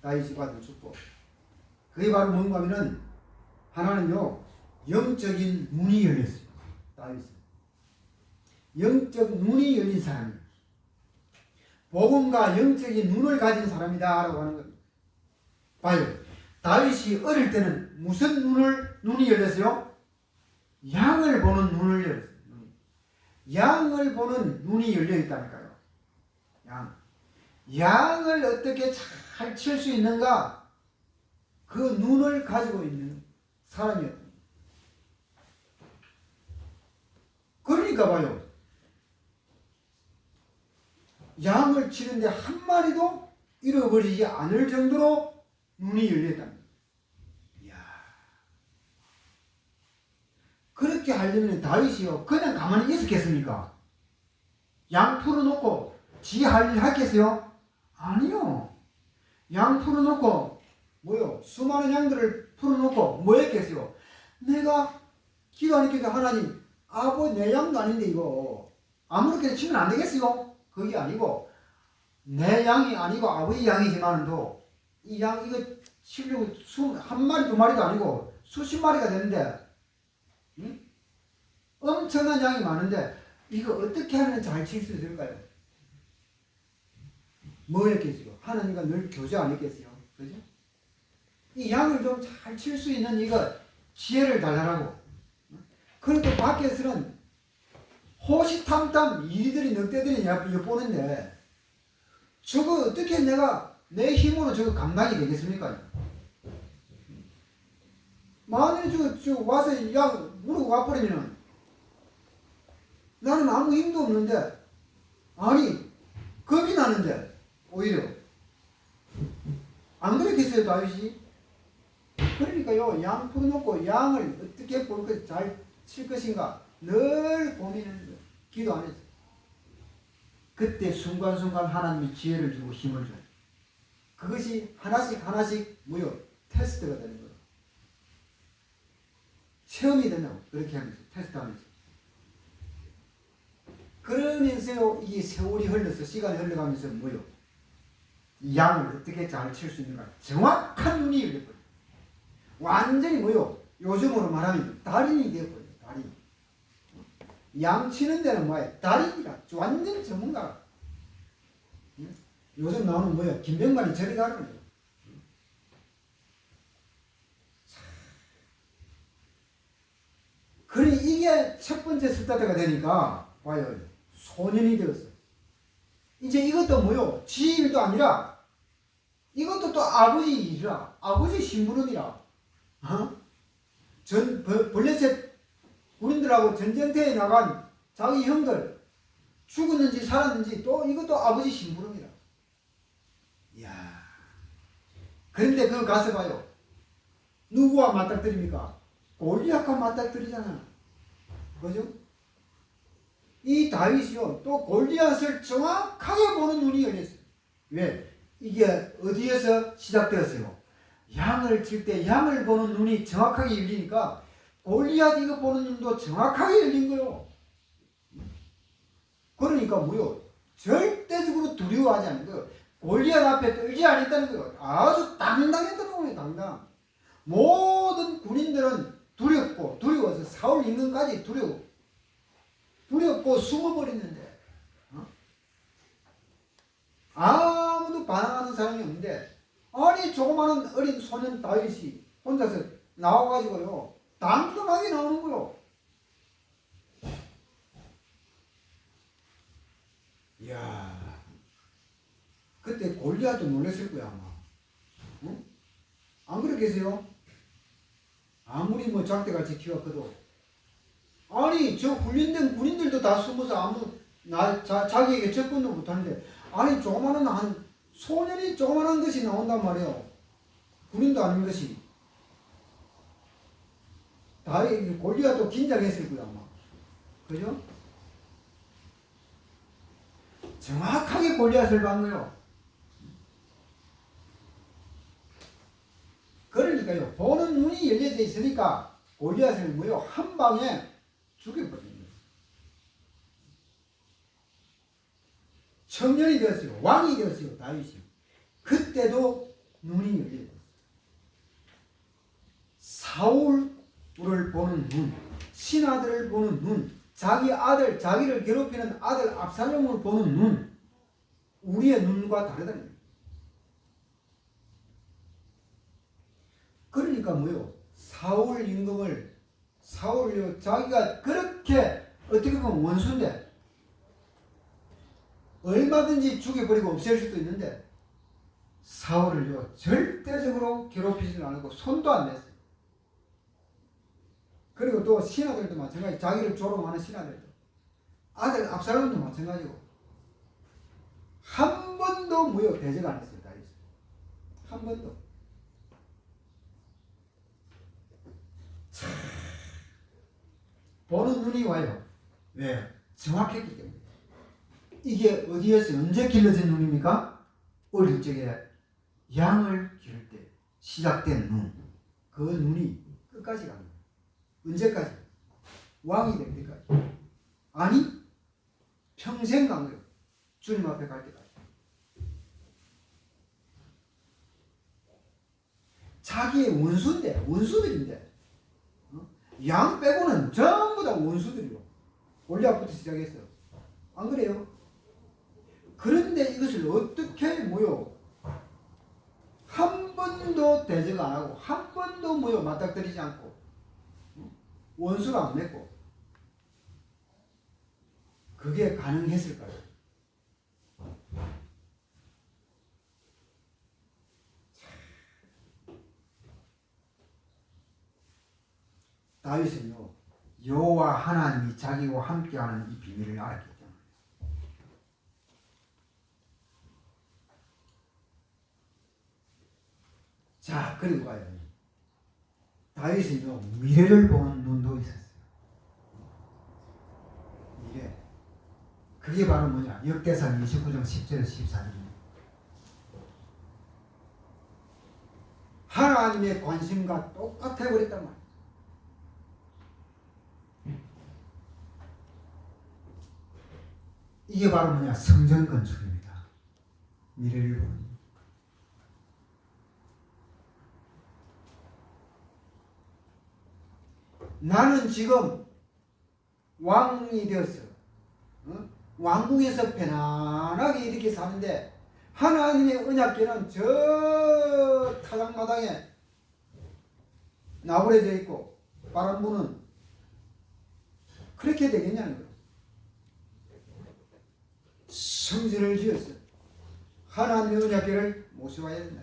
다윗이 받은 축복. 그게 바로 뭔가 하면은, 하나는요, 영적인 문이 열렸어요. 다윗은. 영적 눈이 열린 사람이에요. 복음과 영적인 눈을 가진 사람이다 라고 하는 겁니다. 봐요. 다윗이 어릴 때는 무슨 눈이 열렸어요? 양을 보는 눈을 열렸어요. 양을 보는 눈이 열려 있다니까요. 양을 어떻게 잘 칠 수 있는가? 그 눈을 가지고 있는 사람이었다. 그러니까 봐요. 양을 치는데 한 마리도 잃어버리지 않을 정도로 눈이 열렸답니다. 이야. 그렇게 하려면 다윗이요, 그냥 가만히 있었겠습니까? 양 풀어놓고 지 할 일 하겠어요? 아니요. 양 풀어놓고 뭐요? 수많은 양들을 풀어놓고 뭐 했겠어요? 내가 기도하니까 하나님, 내 양도 아닌데 이거 아무렇게나 치면 안 되겠어요? 그게 아니고 내 양이 아니고 아버지 양이지만도 이 양 이거 치려고 한 마리 두 마리도 아니고 수십 마리가 되는데, 응? 엄청난 양이 많은데 이거 어떻게 하면 잘 칠 수 있을까요? 뭐였겠어요? 하나님과 늘 교제 안 했겠어요? 그죠? 이 양을 좀 잘 칠 수 있는 이거 지혜를 달라고. 그리고 밖에서는 호시탐탐 이리들이 늑대들이 엿보는데 저거 어떻게 내가 내 힘으로 저거 감당이 되겠습니까? 만약에 저거 와서 양 물고 와버리면 나는 아무 힘도 없는데, 아니 겁이 나는데 오히려 안 그랬겠어요 다윗이? 그러니까요, 양 풀어놓고 양을 어떻게 잘 칠 것인가 늘 고민을 기도 안 했어요. 그때 순간순간 하나님이 지혜를 주고 힘을 줘요. 그것이 하나씩 뭐요? 테스트가 되는 거예요. 체험이 된다고. 그렇게 하면서 테스트하면서. 그러면서 이 세월이 흘러서 시간이 흘러가면서 뭐요? 이 양을 어떻게 잘 칠 수 있는가 정확한 눈이 열려버려요. 완전히 뭐요? 요즘으로 말하면 달인이 되어버려요. 달인. 양 치는 데는 뭐예요? 달인이라. 완전 전문가라. 요즘 나오는 뭐예요? 김병만이 저리 가는 거예요. 그래, 이게 첫 번째 스타트가 되니까 봐요. 소년이 되었어. 이제 이것도 뭐요? 지 일도 아니라 이것도 또 아버지 일이라. 아버지 심부름이라. 블레셋 군인들하고 전쟁터에 나간 자기 형들 죽었는지 살았는지 또 이것도 아버지 심부름이라. 이야. 그런데 그거 가서 봐요. 누구와 맞닥뜨립니까? 골리앗과 맞닥뜨리잖아. 그죠? 이 다윗이요, 또 골리앗을 정확하게 보는 눈이 열렸어요. 왜? 이게 어디에서 시작되었어요? 양을 칠 때 양을 보는 눈이 정확하게 열리니까 골리앗 이거 보는 눈도 정확하게 열린 거요. 그러니까 뭐요? 절대적으로 두려워하지 않는 거요. 골리앗 앞에 떨지 않았다는 거요. 아주 당당했다는 거예요. 당당. 모든 군인들은 두려워서 사울 임금까지 두렵고 숨어버렸는데, 아무도 반항하는 사람이 없는데, 아니 조그마한 어린 소년 다윗이 혼자서 나와가지고요 당당하게 나오는 거요. 이야, 그때 골리앗도 놀랐을 거야 아마. 응? 안 그렇겠어요? 아무리 뭐 작대같이 키가 커도, 아니 저 훈련된 군인들도 다 숨어서 자기에게 접근도 못하는데, 아니 조그마한 한 소년이 조그마한 것이 나온단 말이에요. 군인도 아닌 것이. 골리앗도 긴장했을 거야 아마. 그죠? 정확하게 골리앗을 봤네요. 그러니까요, 보는 눈이 열려져 있으니까 골리앗을 뭐요? 한 방에 죽여버립니다. 청년이 되었어요. 왕이 되었어요. 다윗이. 그때도 눈이 열려요. 사울을 보는 눈, 신하들을 보는 눈, 자기 아들, 자기를 괴롭히는 아들 압살롬을 보는 눈, 우리의 눈과 다르다는 거예요. 그러니까 뭐요? 사울 임금을, 사울요, 자기가 그렇게 어떻게 보면 원수인데, 얼마든지 죽여버리고 없앨 수도 있는데, 사울을요, 절대적으로 괴롭히지는 않고 손도 안 냈어요. 그리고 또 신하들도 마찬가지, 자기를 조롱하는 신하들도, 아들 압살롬도 마찬가지고, 한 번도 무효 대적 안 했어요. 다윗은. 한 번도. 참, 보는 눈이 와요. 왜? 정확했기 때문에. 이게 어디에서 언제 길러진 눈입니까? 어릴 적에 양을 기를 때 시작된 눈. 그 눈이 끝까지 갑니다. 언제까지? 왕이 될 때까지. 아니, 평생 간 거예요. 주님 앞에 갈 때까지. 자기의 원수인데, 원수들인데, 양 빼고는 전부 다 원수들이요. 골리앗부터 시작했어요. 안 그래요? 그런데 이것을 어떻게 뭐요? 한 번도 대적 안 하고, 한 번도 뭐요? 맞닥뜨리지 않고, 원수를 안 맺고, 그게 가능했을까요? 다윗은요, 여호와 하나님이 자기와 함께하는 이 비밀을 알았기 때문에. 자, 그리고 가요. 다윗은요, 미래를 보는 눈도 있었어요. 미래. 그게 바로 뭐냐? 역대상 29장 10절에서 14절입니다. 하나님의 관심과 똑같아 버렸단 말이에요. 이게 바로 뭐냐? 성전 건축입니다. 미래를 보는. 나는 지금 왕이 되었어. 왕궁에서 편안하게 이렇게 사는데 하나님의 언약궤는 저 타작마당에 나부려져 있고 바람 부는, 그렇게 되겠냐는 거예요. 성전을 지었어. 하나님의 언약궤를 모셔와야 된다.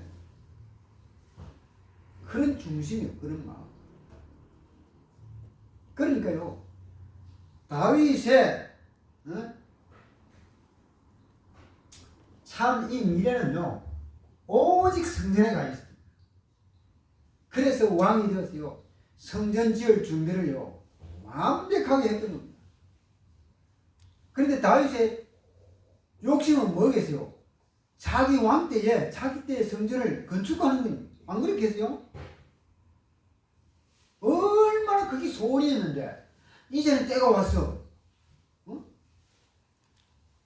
그런 중심이요. 그런 마음. 그러니까요, 다윗의 참 이 미래는요, 오직 성전에 가 있습니다. 그래서 왕이 되었어요. 성전 지을 준비를요, 완벽하게 했던 겁니다. 그런데 다윗의 욕심은 뭐겠어요? 자기 왕 때에, 자기 때의 성전을 건축하는 거예요. 안 그렇겠어요? 얼마나 그게 소원이었는데, 이제는 때가 왔어.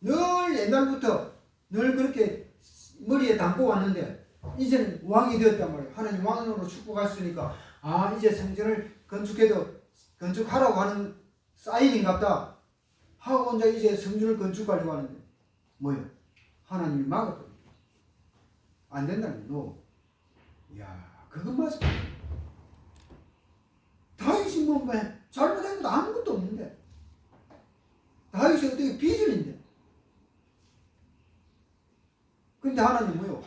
늘 옛날부터 늘 그렇게 머리에 담고 왔는데, 이제는 왕이 되었단 말이에요. 하나님 왕으로 축복하셨으니까, 아, 이제 성전을 건축하라고 하는 사인인갑다 하고 혼자 이제 성전을 건축하려고 하는데, 뭐예요? 하나님이 막았거든요. 안 된다는 거. 이야, 그건 맞아. 다윗이 뭐 잘못한 것도 아무것도 없는데, 다윗이 어떻게 비전인데. 근데 하나님 뭐요?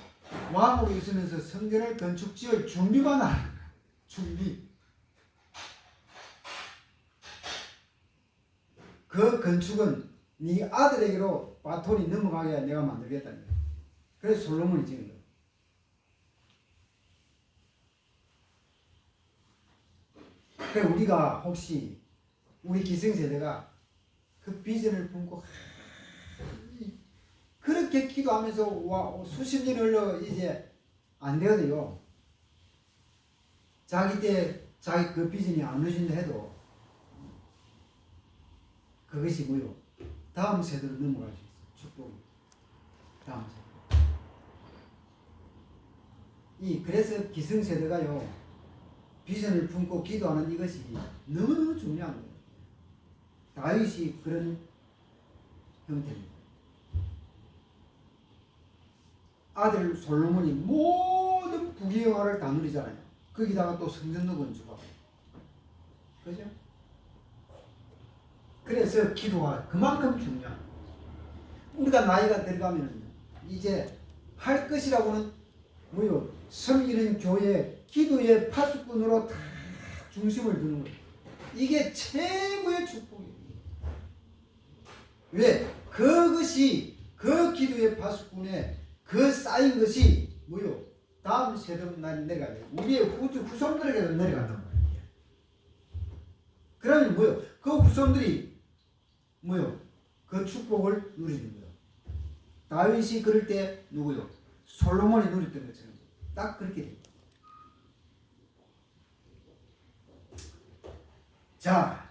왕으로 있으면서 성전을 건축 지을 준비만 하는 거야. 준비. 그 건축은 네 아들에게로 바톤이 넘어가게 내가 만들겠다는 거야. 그래서 솔로몬이 지은 거야. 그래서 우리가 혹시 우리 기성세대가 그 비전을 품고 그렇게 기도하면서 수십 년이 흘러 이제 안 되거든요. 자기 때 자기 그 비전이 안 오신다 해도 그것이 뭐요? 다음 세대로 넘어갈 수 있어요. 축복이. 다음 세대. 그래서 기성세대가요, 비전을 품고 기도하는 이것이 너무너무 중요한 거예요. 다윗이 그런 형태입니다. 아들 솔로몬이 모든 부귀영화를 다 누리잖아요. 거기다가 또 성전도 건축하고. 그죠? 그래서 기도가 그만큼 중요한 거예요. 우리가 나이가 들어가면 이제 할 것이라고는 뭐요? 섬기는 교회, 기도의 파수꾼으로 다 중심을 두는 거예요. 이게 최고의 축복이에요. 왜? 그것이 그 기도의 파수꾼에 그 쌓인 것이 뭐요? 다음 세대로 내려가요. 우리의 후손들에게도 내려간단 말이에요. 그러면 뭐요? 그 후손들이 뭐요? 그 축복을 누리는 거예요. 다윗이 그럴 때 누구요? 솔로몬이 누렸던 것처럼 딱 그렇게 됩니다. 자,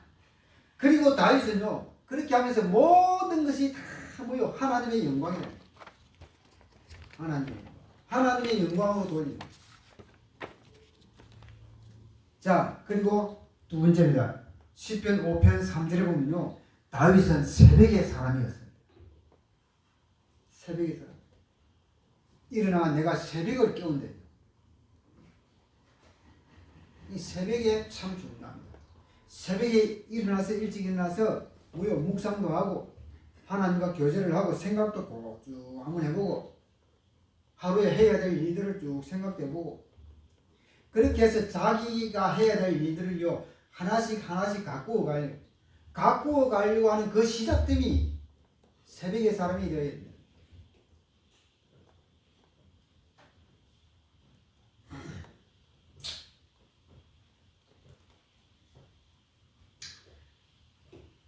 그리고 다윗은요, 그렇게 하면서 모든 것이 다 뭐요? 하나님의 영광이다. 하나님의 영광으로 돌립니다. 자, 그리고 두 번째입니다. 시편 5편 3절에 보면요, 다윗은 새벽의 사람이었습니다. 새벽의 사람. 일어나 내가 새벽을 깨운대. 이 새벽에 참 중요합니다. 새벽에 일어나서 일찍 일어나서 뭐요? 묵상도 하고 하나님과 교제를 하고 생각도 쭉 한번 해보고 하루에 해야 될 일들을 쭉 생각해보고 그렇게 해서 자기가 해야 될 일들을요 하나씩 가꾸어 가려고 하는 그 시작점이 새벽의 사람이 되어야 됩니다.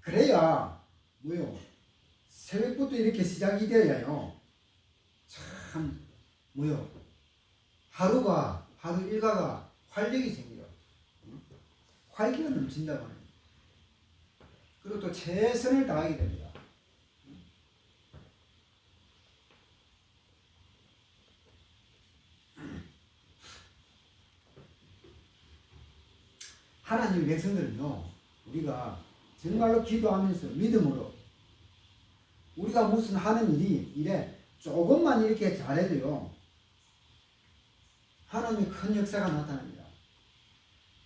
그래야 뭐요? 새벽부터 이렇게 시작이 되어야요 참 뭐요? 하루 일과가 활력이 생겨요. 활기가 넘친다고 하는. 그리고 또 최선을 다하게 됩니다. 하나님의 백성들은요, 우리가 정말로 기도하면서 믿음으로 우리가 무슨 하는 일에 조금만 이렇게 잘해도요, 하나님의 큰 역사가 나타납니다.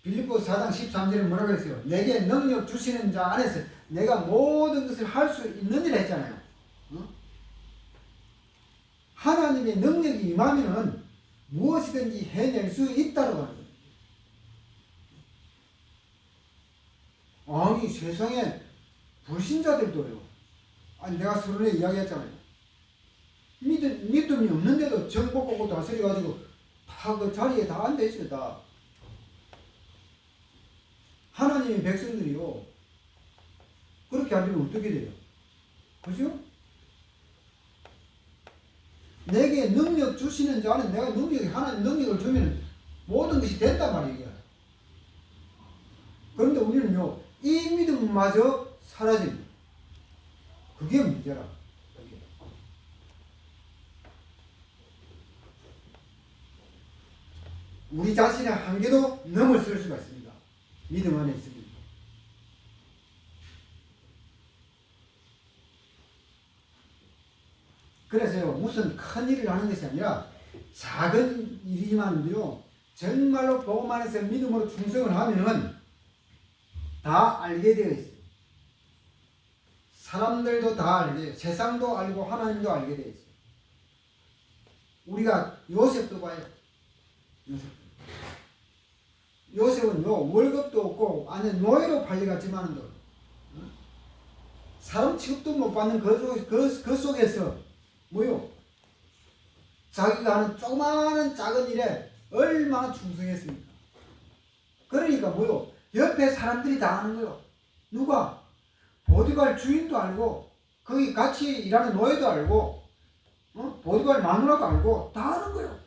빌립보서 4장 13절에 뭐라고 했어요? 내게 능력 주시는 자 안에서 내가 모든 것을 할 수 있느니라 했잖아요. 하나님의 능력이 임하면 무엇이든지 해낼 수 있다고 하는 거예요. 아니 세상에 불신자들도요. 아니 내가 서론에 이야기했잖아요. 믿음이 없는데도 정복 보고 다스려 가지고 다 그 자리에 다 앉아 있습니다. 하나님의 백성들이요. 그렇게 하면 어떻게 돼요? 그죠? 내게 능력 주시는 자는 내가 하나님 능력을 주면 모든 것이 된단 말이에요. 그런데 우리는요, 이 믿음마저 사라집니다. 그게 문제라. 우리 자신의 한계도 넘어설 수가 있습니다. 믿음 안에 있습니다. 그래서요, 무슨 큰 일을 하는 것이 아니라 작은 일이지만요, 정말로 복음 안에서 믿음으로 충성을 하면은 다 알게 되어 있어요. 사람들도 다 알게, 세상도 알고 하나님도 알게 되어 있어요. 우리가 요셉도 봐요. 요셉은요, 월급도 없고, 아니, 노예로 팔려갔지만도, 사람 취급도 못 받는 그 속에서, 뭐요? 자기가 하는 조그마한 작은 일에 얼마나 충성했습니까? 그러니까 뭐요? 옆에 사람들이 다 아는 거요. 누가? 보디갈 주인도 알고, 거기 같이 일하는 노예도 알고, 보디갈 마누라도 알고, 다 아는 거요.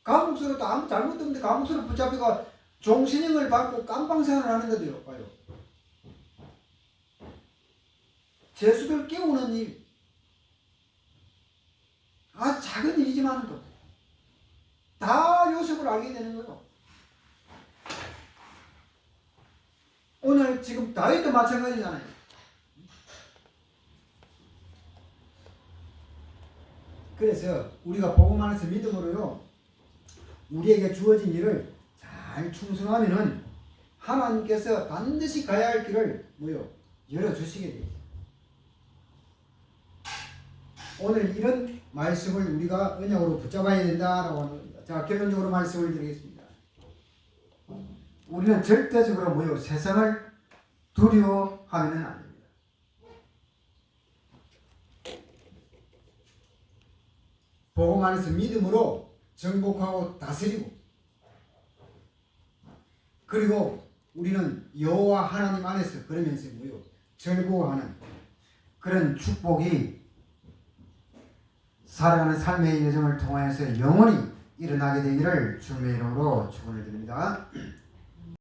감옥서로 아무 잘못 없는데 감옥서로 붙잡혀가 종신형을 받고 깜빵생활을 하는데도요. 봐요. 죄수들 깨우는 일, 믿기만 해도 다 요셉을 알게 되는 거죠. 오늘 지금 다윗도 마찬가지잖아요. 그래서 우리가 복음 안에서 믿음으로요, 우리에게 주어진 일을 잘 충성하면은 하나님께서 반드시 가야 할 길을 열어주시게 돼요. 오늘 이런 말씀을 우리가 언약으로 붙잡아야 된다라고 하는 겁니다. 자, 결론적으로 말씀을 드리겠습니다. 우리는 절대적으로 세상을 두려워하면 안 됩니다. 복음 안에서 믿음으로 정복하고 다스리고, 그리고 우리는 여호와 하나님 안에서 그러면서 즐거워하는 그런 축복이 살아가는 삶의 여정을 통하여서 영원히 일어나게 되기를 주님의 이름으로 축원을 드립니다.